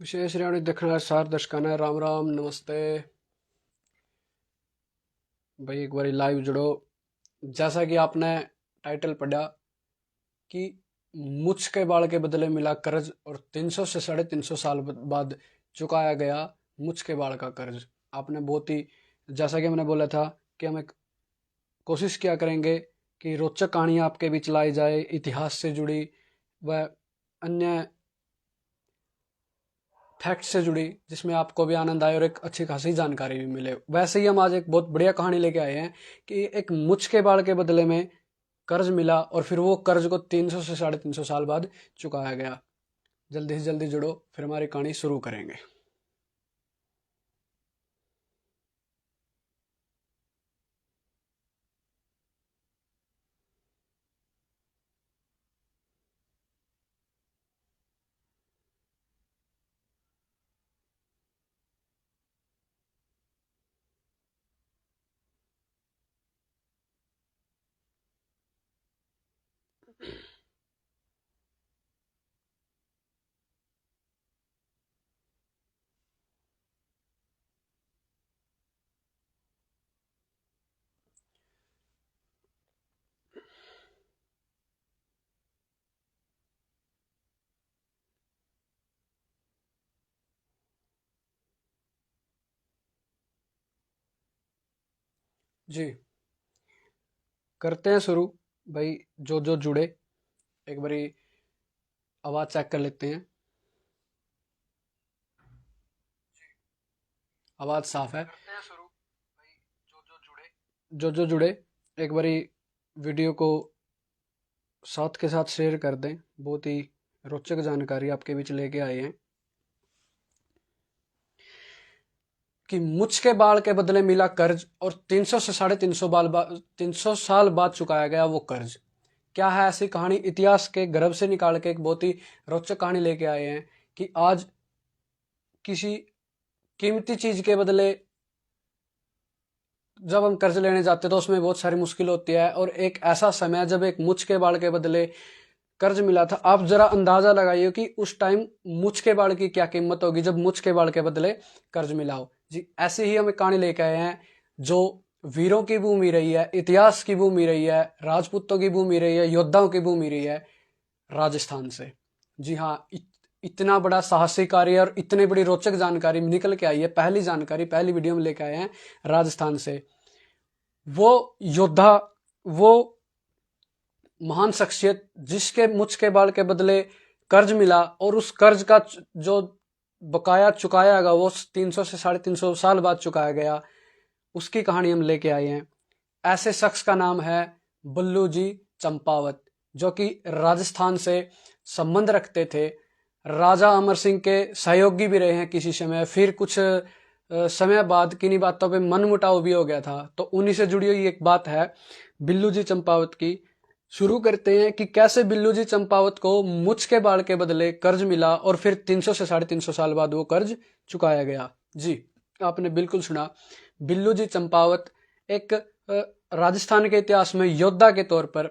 विशेष रेवड़ी देखना सार दर्शकाना राम राम नमस्ते भाई। एक बार लाइव जुड़ो। जैसा कि आपने टाइटल पढ़ा कि मुझ के बाल के बदले मिला कर्ज और 300 से 350 साल बाद चुकाया गया मुझ के बाल का कर्ज। आपने बहुत ही, जैसा कि मैंने बोला था कि हम एक कोशिश किया करेंगे कि रोचक कहानियां आपके बीच लाई जाए, इतिहास से जुड़ी व अन्य फैक्ट से जुड़ी, जिसमें आपको भी आनंद आए और एक अच्छी खासी जानकारी भी मिले। वैसे ही हम आज एक बहुत बढ़िया कहानी लेके आए हैं कि एक मुझ के बाल के बदले में कर्ज मिला और फिर वो कर्ज को 300 से 350 साल बाद चुकाया गया। जल्दी से जल्दी जुड़ो, फिर हमारी कहानी शुरू करेंगे। जी, करते हैं शुरू। भाई जो जो जुड़े एक बारी आवाज चेक कर लेते हैं। आवाज साफ है। जो जो जुड़े एक बारी वीडियो को साथ के साथ शेयर कर दें। बहुत ही रोचक जानकारी आपके बीच लेके आए हैं कि मुझ के बाल के बदले मिला कर्ज और 300 से 350 साल बाद चुकाया गया वो कर्ज। क्या है ऐसी कहानी? इतिहास के गर्भ से निकाल के एक बहुत ही रोचक कहानी लेके आए हैं कि आज किसी कीमती चीज के बदले जब हम कर्ज लेने जाते हैं तो उसमें बहुत सारी मुश्किल होती है, और एक ऐसा समय जब एक मुझ के बाल के बदले कर्ज मिला था। आप जरा अंदाजा लगाइए कि उस टाइम मुझ के बाल की क्या कीमत होगी जब मुझ के बाल के बदले कर्ज मिला हो। जी, ऐसे ही हम एक कहानी लेके आए हैं जो वीरों की भूमि रही है, इतिहास की भूमि रही है, राजपूतों की भूमि रही है, योद्धाओं की भूमि रही है, राजस्थान से। जी हाँ, इतना बड़ा साहसी कार्य और इतनी बड़ी रोचक जानकारी निकल के आई है। पहली जानकारी, पहली वीडियो में लेके आए हैं राजस्थान से। वो योद्धा, वो महान शख्सियत जिसके मुझ के बाल के बदले कर्ज मिला और उस कर्ज का जो बकाया चुकाया गया वो 300 से 350 साल बाद चुकाया गया, उसकी कहानी हम लेके आए हैं। ऐसे शख्स का नाम है बल्लू जी चंपावत, जो कि राजस्थान से संबंध रखते थे। राजा अमर सिंह के सहयोगी भी रहे हैं किसी समय। फिर कुछ समय बाद किन्हीं बातों पे मनमुटाव भी हो गया था, तो उन्हीं से जुड़ी हुई एक बात है बिल्लू जी चंपावत की। शुरू करते हैं कि कैसे बिल्लू जी चंपावत को मुझ के बाल के बदले कर्ज मिला और फिर 300 से 350 साल बाद वो कर्ज चुकाया गया। जी, आपने बिल्कुल सुना। बिल्लू जी चंपावत एक राजस्थान के इतिहास में योद्धा के तौर पर,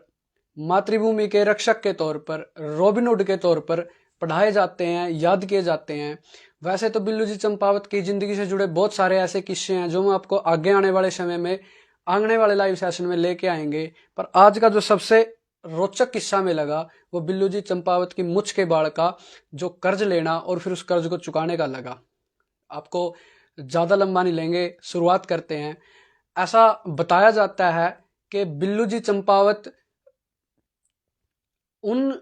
मातृभूमि के रक्षक के तौर पर, रॉबिनहुड के तौर पर पढ़ाए जाते हैं, याद किए जाते हैं। वैसे तो बिल्लू जी चंपावत की जिंदगी से जुड़े बहुत सारे ऐसे किस्से हैं जो मैं आपको आगे आने वाले समय में, आने वाले लाइव सेशन में लेके आएंगे। पर आज का जो सबसे रोचक किस्सा में लगा वो बिल्लू जी चंपावत की मुझ के बाल का जो कर्ज लेना और फिर उस कर्ज को चुकाने का लगा। आपको ज्यादा लंबा नहीं लेंगे, शुरुआत करते हैं। ऐसा बताया जाता है कि बिल्लू जी चंपावत उन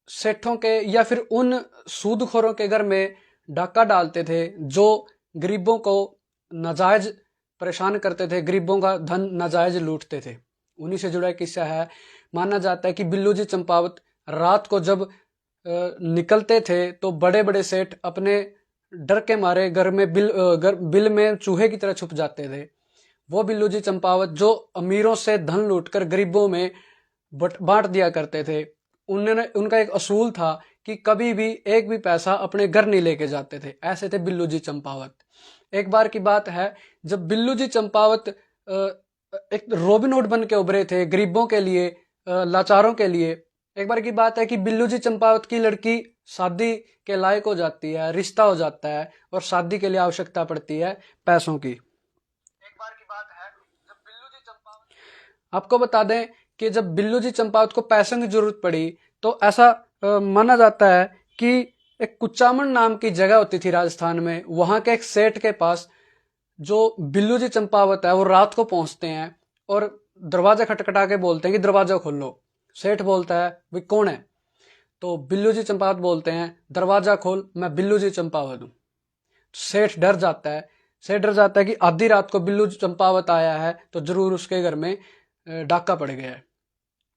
सेठों के या फिर उन सूदखोरों के घर में डाका डालते थे जो गरीबों को नाजायज परेशान करते थे, गरीबों का धन नाजायज लूटते थे। उन्हीं से जुड़ा एक किस्सा है। माना जाता है कि बिल्लू जी चंपावत रात को जब निकलते थे तो बड़े बड़े सेठ अपने डर के मारे घर में बिल में चूहे की तरह छुप जाते थे। वो बिल्लू जी चंपावत जो अमीरों से धन लूटकर गरीबों में बांट दिया करते थे। उन्होंने, उनका एक असूल था कि कभी भी एक भी पैसा अपने घर नहीं लेके जाते थे। ऐसे थे बिल्लू जी चंपावत। एक बार की बात है जब बिल्लू जी चंपावत एक रॉबिनहुड बन के उभरे थे गरीबों के लिए, लाचारों के लिए। एक बार की बात है कि बिल्लू जी चंपावत की लड़की शादी के लायक हो जाती है, रिश्ता हो जाता है और शादी के लिए आवश्यकता पड़ती है पैसों की। एक बार की बात है जब बिल्लू जी चंपावत, आपको बता दें कि जब बिल्लू जी चंपावत को पैसों की जरूरत पड़ी तो ऐसा माना जाता है कि एक कुचामन नाम की जगह होती थी राजस्थान में, वहां के एक सेठ के पास जो बिल्लू जी चंपावत है वो रात को पहुंचते हैं और दरवाजा खटखटा के बोलते हैं कि दरवाजा खोल लो। सेठ बोलता है भाई कौन है? तो बिल्लू जी चंपावत बोलते हैं दरवाजा खोल, मैं बिल्लू जी चंपावत हूं। सेठ डर जाता है। सेठ डर जाता है कि आधी रात को बिल्लू चंपावत आया है तो जरूर उसके घर में डाका पड़ गया है।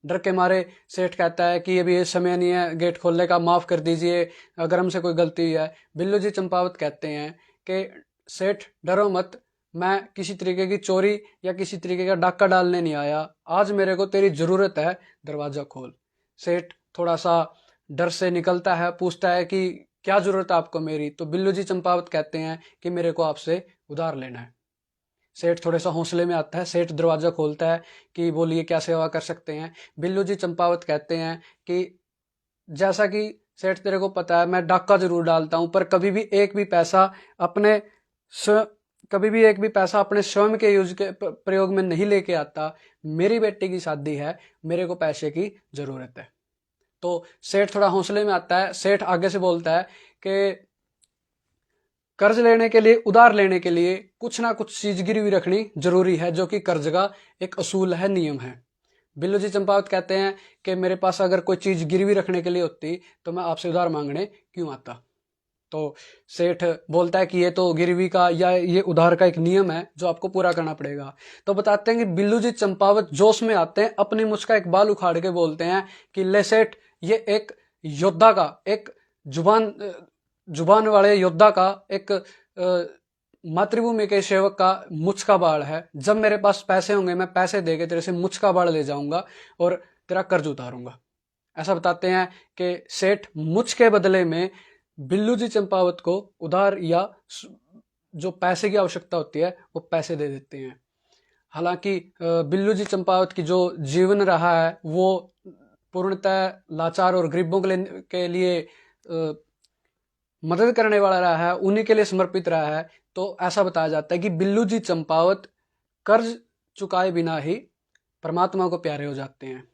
डर के मारे सेठ कहता है कि अभी ये समय नहीं है गेट खोलने का, माफ कर दीजिए अगर हमसे कोई गलती हुई है। बिल्लू जी चंपावत कहते हैं कि सेठ डरो मत, मैं किसी तरीके की चोरी या किसी तरीके का डाका डालने नहीं आया, आज मेरे को तेरी जरूरत है, दरवाजा खोल। सेठ थोड़ा सा डर से निकलता है, पूछता है कि क्या जरूरत है आपको मेरी? तो बिल्लू जी चंपावत कहते हैं कि मेरे को आपसे उधार लेना है। सेठ थोड़े सा हौसले में आता है, सेठ दरवाजा खोलता है कि बोलिए क्या सेवा कर सकते हैं। बिल्लू जी चंपावत कहते हैं कि जैसा कि सेठ तेरे को पता है मैं डाका जरूर डालता हूं पर कभी भी एक भी पैसा अपने स्वयं के यूज के प्रयोग में नहीं लेके आता। मेरी बेटी की शादी है, मेरे को पैसे की जरूरत है। तो सेठ थोड़ा हौसले में आता है। सेठ आगे से बोलता है कि कर्ज लेने के लिए, उधार लेने के लिए कुछ ना कुछ चीज गिरवी रखनी जरूरी है, जो कि कर्ज का एक असूल है, नियम है। बिल्लू जी चंपावत कहते हैं कि मेरे पास अगर कोई चीज गिरवी रखने के लिए होती तो मैं आपसे उधार मांगने क्यों आता? तो सेठ बोलता है कि ये तो गिरवी का या ये उधार का एक नियम है जो आपको पूरा करना पड़ेगा। तो बताते हैं कि बिल्लू जी चंपावत जोश में आते हैं, अपनी मुझ का एक बाल उखाड़ के बोलते हैं कि ले सेठ, ये एक योद्धा का, एक जुबान जुबान वाले योद्धा का, एक मातृभूमि के सेवक का मुझ का बाल है। जब मेरे पास पैसे होंगे मैं पैसे देके तेरे से मुझ का बाल ले जाऊंगा और तेरा कर्ज उतारूंगा। ऐसा बताते हैं कि सेठ मुझ के बदले में बिल्लू जी चंपावत को उधार या जो पैसे की आवश्यकता होती है वो पैसे दे देते हैं। हालांकि बिल्लू जी चंपावत की जो जीवन रहा है वो पूर्णतः लाचार और गरीबों के लिए मदद करने वाला रहा है, उन्हीं के लिए समर्पित रहा है। तो ऐसा बताया जाता है कि बिल्लू जी चंपावत कर्ज चुकाए बिना ही परमात्मा को प्यारे हो जाते हैं।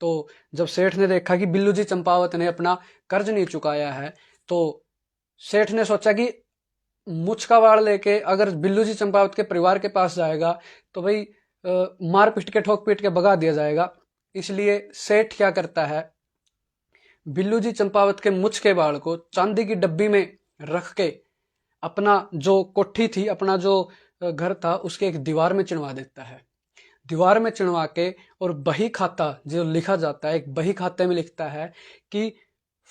तो जब सेठ ने देखा कि बिल्लू जी चंपावत ने अपना कर्ज नहीं चुकाया है तो सेठ ने सोचा कि मुझ का वाड़ लेके अगर बिल्लू जी चंपावत के परिवार के पास जाएगा तो भाई मार पीट के, ठोक पीट के भगा दिया जाएगा। इसलिए सेठ क्या करता है, बिल्लू जी चंपावत के मुझ के बाल को चांदी की डब्बी में रख के अपना जो कोठी थी, अपना जो घर था, उसके एक दीवार में चिणवा देता है। दीवार में चिणवा के और बही खाता जो लिखा जाता है, एक बही खाते में लिखता है कि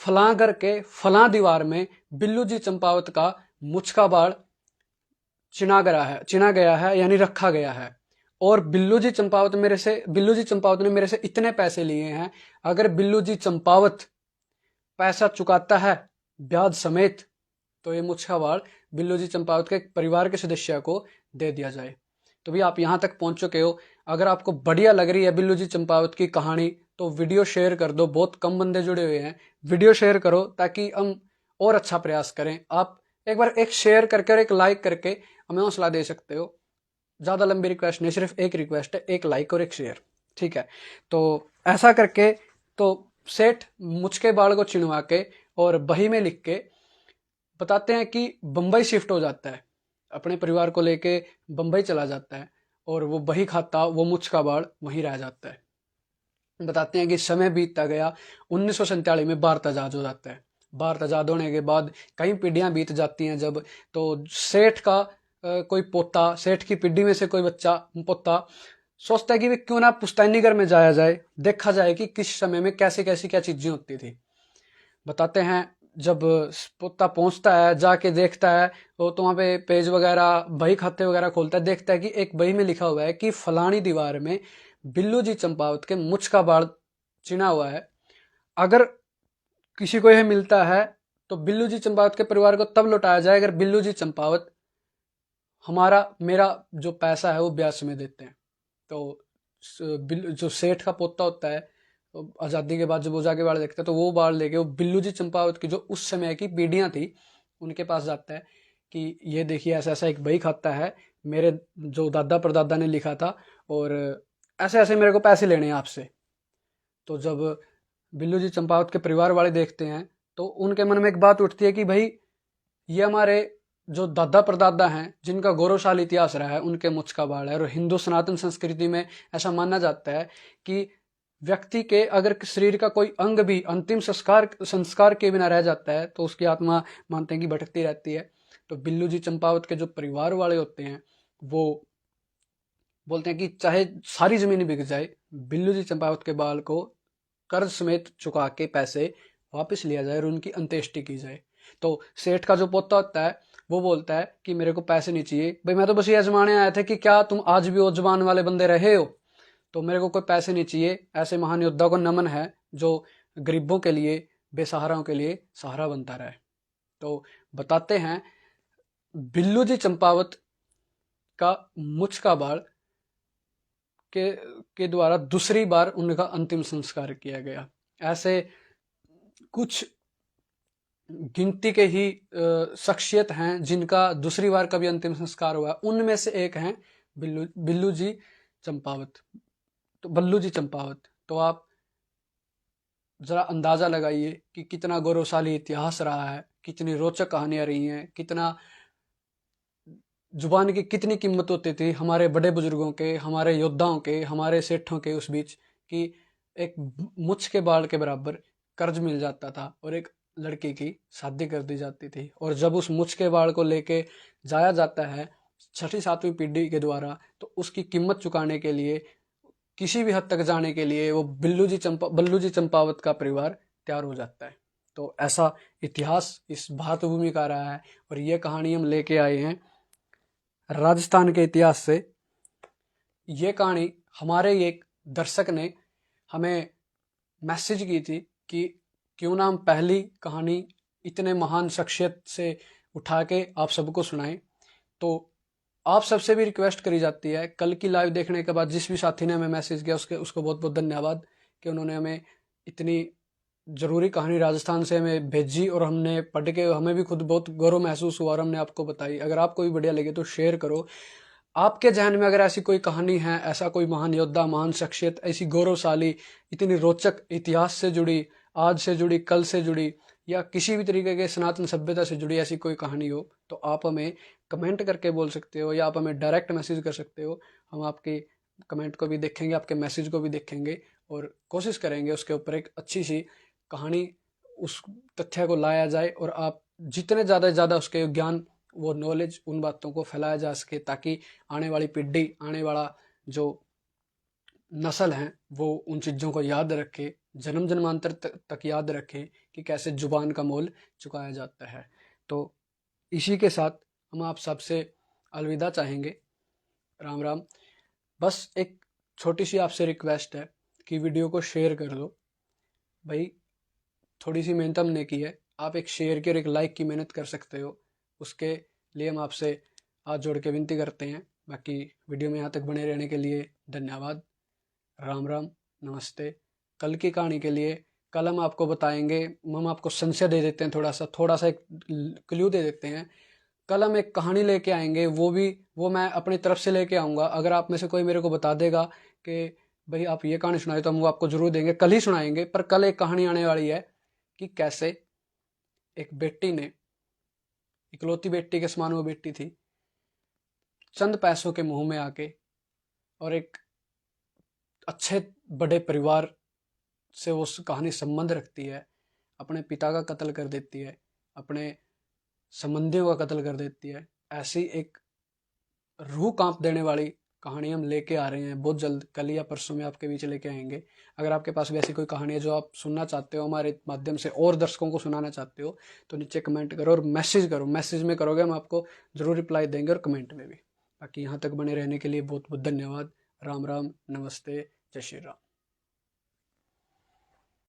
फलां घर के फलां दीवार में बिल्लू जी चंपावत का मुझ का बाल चिना गया है यानी रखा गया है। और बिल्लू जी चंपावत ने मेरे से इतने पैसे लिए हैं, अगर बिल्लू जी चंपावत पैसा चुकाता है ब्याज समेत तो ये मुझ का बाल बिल्लू जी चंपावत के परिवार के सदस्य को दे दिया जाए। तो भी आप यहाँ तक पहुंच चुके हो, अगर आपको बढ़िया लग रही है बिल्लू जी चंपावत की कहानी तो वीडियो शेयर कर दो। बहुत कम बंदे जुड़े हुए हैं, वीडियो शेयर करो ताकि हम और अच्छा प्रयास करें। आप एक बार एक शेयर करके और एक लाइक करके हमें हौसला दे सकते हो। ज़्यादा लंबी रिक्वेस्ट नहीं, सिर्फ एक रिक्वेस्ट है, एक लाइक और एक शेयर, ठीक है? तो ऐसा करके तो सेठ मुझ के बाल को चिनवा के और बही में लिख के बताते हैं कि बंबई शिफ्ट हो जाता है, अपने परिवार को लेके बंबई चला जाता है और वो बही खाता, वो मुझ का बाल वहीं रह जाता है। बताते हैं कि समय बीतता गया, 1947 में भारत आज़ाद हो जाता है। भारत आज़ाद होने के बाद कई पीढ़ियां बीत जाती हैं जब, तो सेठ का कोई पोता, सेठ की पीढ़ी में से कोई बच्चा पोता सोचता है कि वे क्यों ना पुश्तैनी घर में जाया जाए, देखा जाए कि किस समय में कैसे कैसी क्या चीजें होती थी। बताते हैं जब पोता पहुंचता है, जाके देखता है तो वहाँ पे पेज वगैरह, बही खाते वगैरह खोलता है, देखता है कि एक बही में लिखा हुआ है कि फलानी दीवार में बिल्लू जी चंपावत के मुझ का बाल चिना हुआ है। अगर किसी को यह मिलता है तो बिल्लू जी चंपावत के परिवार को तब लौटाया जाए अगर बिल्लू जी चंपावत मेरा जो पैसा है वो ब्याज में देते हैं। तो जो सेठ का पोता होता है आज़ादी के बाद जब वो जाके बाढ़ देखता है तो वो बाढ़ लेके वो बिल्लू जी चंपावत की जो उस समय की पीढ़ियाँ थी उनके पास जाता है कि ये देखिए ऐसा ऐसा एक बही खाता है, मेरे जो दादा परदादा ने लिखा था, और ऐसे ऐसे मेरे को पैसे लेने हैं आपसे। तो जब बिल्लू जी चंपावत के परिवार वाले देखते हैं तो उनके मन में एक बात उठती है कि भाई ये हमारे जो दादा परदादा हैं जिनका गौरवशाली इतिहास रहा है उनके मुझ का बाल है। और हिंदू सनातन संस्कृति में ऐसा माना जाता है कि व्यक्ति के अगर शरीर का कोई अंग भी अंतिम संस्कार के बिना रह जाता है तो उसकी आत्मा मानते हैं कि भटकती रहती है। तो बिल्लू जी चंपावत के जो परिवार वाले होते हैं वो बोलते हैं कि चाहे सारी जमीन बिक जाए, बिल्लू जी चंपावत के बाल को कर्ज समेत चुका के पैसे वापस लिया जाए और उनकी अंत्येष्टि की जाए। तो सेठ का जो पोता होता है वो बोलता है कि मेरे को पैसे नहीं चाहिए भाई, मैं तो बस ये आजमाने आया था कि क्या तुम आज भी वो जुबान वाले बंदे रहे हो, तो मेरे को कोई पैसे नहीं चाहिए। ऐसे महान योद्धा को नमन है जो गरीबों के लिए, बेसहाराओं के लिए सहारा बनता रहे। तो बताते हैं बिल्लू जी चंपावत का मुझ का बाल के द्वारा दूसरी बार उनका अंतिम संस्कार किया गया। ऐसे कुछ गिनती के ही शख्सियत हैं जिनका दूसरी बार कभी अंतिम संस्कार हुआ, उनमें से एक हैं बिल्लू जी चंपावत, तो बल्लू जी चंपावत। तो आप जरा अंदाजा लगाइए कि कितना गौरवशाली इतिहास रहा है, कितनी रोचक कहानियां रही हैं, कितना जुबान की कितनी कीमत होती थी हमारे बड़े बुजुर्गों के, हमारे योद्धाओं के, हमारे सेठों के उस बीच, कि एक मुझ के बाल के बराबर कर्ज मिल जाता था और एक लड़की की शादी कर दी जाती थी। और जब उस मुझ के बाल को लेके जाया जाता है छठी सातवीं पीढ़ी के द्वारा तो उसकी कीमत चुकाने के लिए, किसी भी हद तक जाने के लिए वो बल्लू जी चंपावत का परिवार तैयार हो जाता है। तो ऐसा इतिहास इस भारतभूमि का रहा है और ये कहानी हम लेके आए हैं राजस्थान के इतिहास से। ये कहानी हमारे एक दर्शक ने हमें मैसेज की थी कि क्यों ना हम पहली कहानी इतने महान शख्सियत से उठा के आप सबको सुनाएं। तो आप सबसे भी रिक्वेस्ट करी जाती है, कल की लाइव देखने के बाद जिस भी साथी ने हमें मैसेज किया उसको बहुत बहुत धन्यवाद कि उन्होंने हमें इतनी ज़रूरी कहानी राजस्थान से हमें भेजी और हमने पढ़ के हमें भी खुद बहुत गौरव महसूस हुआ और हमने आपको बताई। अगर आपको भी बढ़िया लगे तो शेयर करो। आपके जहन में अगर ऐसी कोई कहानी है, ऐसा कोई महान योद्धा, महान शख्सियत, ऐसी गौरवशाली, इतनी रोचक, इतिहास से जुड़ी, आज से जुड़ी, कल से जुड़ी, या किसी भी तरीके के सनातन सभ्यता से जुड़ी ऐसी कोई कहानी हो तो आप हमें कमेंट करके बोल सकते हो या आप हमें डायरेक्ट मैसेज कर सकते हो। हम आपके कमेंट को भी देखेंगे, आपके मैसेज को भी देखेंगे और कोशिश करेंगे उसके ऊपर एक अच्छी सी कहानी, उस तथ्य को लाया जाए और आप जितने ज़्यादा से ज़्यादा उसके ज्ञान, वो नॉलेज, उन बातों को फैलाया जा सके ताकि आने वाली पीढ़ी, आने वाला जो नस्ल है वो उन चीज़ों को याद रखे, जन्म जन्मांतर तक याद रखे कि कैसे जुबान का मोल चुकाया जाता है। तो इसी के साथ हम आप सबसे अलविदा चाहेंगे। राम राम। बस एक छोटी सी आपसे रिक्वेस्ट है कि वीडियो को शेयर कर दो भाई, थोड़ी सी मेहनत हमने की है, आप एक शेयर की और एक लाइक की मेहनत कर सकते हो, उसके लिए हम आपसे हाथ जोड़ के विनती करते हैं। बाकी वीडियो में यहाँ तक बने रहने के लिए धन्यवाद। राम राम, नमस्ते। कल की कहानी के लिए कल हम आपको बताएंगे, हम आपको संशय दे देते हैं, थोड़ा सा एक क्लू दे देते हैं। कल हम एक कहानी लेके आएंगे, वो मैं अपनी तरफ से लेके आऊँगा। अगर आप में से कोई मेरे को बता देगा कि भाई आप ये कहानी सुनाए तो हम वो आपको जरूर देंगे, कल ही सुनाएंगे। पर कल एक कहानी आने वाली है कि कैसे एक बेटी ने, इकलौती बेटी के समान वो बेटी थी, चंद पैसों के मुंह में आके और एक अच्छे बड़े परिवार से वो कहानी संबंध रखती है, अपने पिता का कत्ल कर देती है, अपने संबंधियों का कत्ल कर देती है। ऐसी एक रूह कांप देने वाली कहानी हम लेके आ रहे हैं बहुत जल्द, कल या परसों में आपके बीच लेके आएंगे। अगर आपके पास भी ऐसी कोई कहानी है जो आप सुनना चाहते हो हमारे माध्यम से और दर्शकों को सुनाना चाहते हो तो नीचे कमेंट करो और मैसेज करो। मैसेज में करोगे हम आपको ज़रूर रिप्लाई देंगे और कमेंट में भी। बाकी यहाँ तक बने रहने के लिए बहुत बहुत धन्यवाद। राम राम, नमस्ते, जय श्री राम।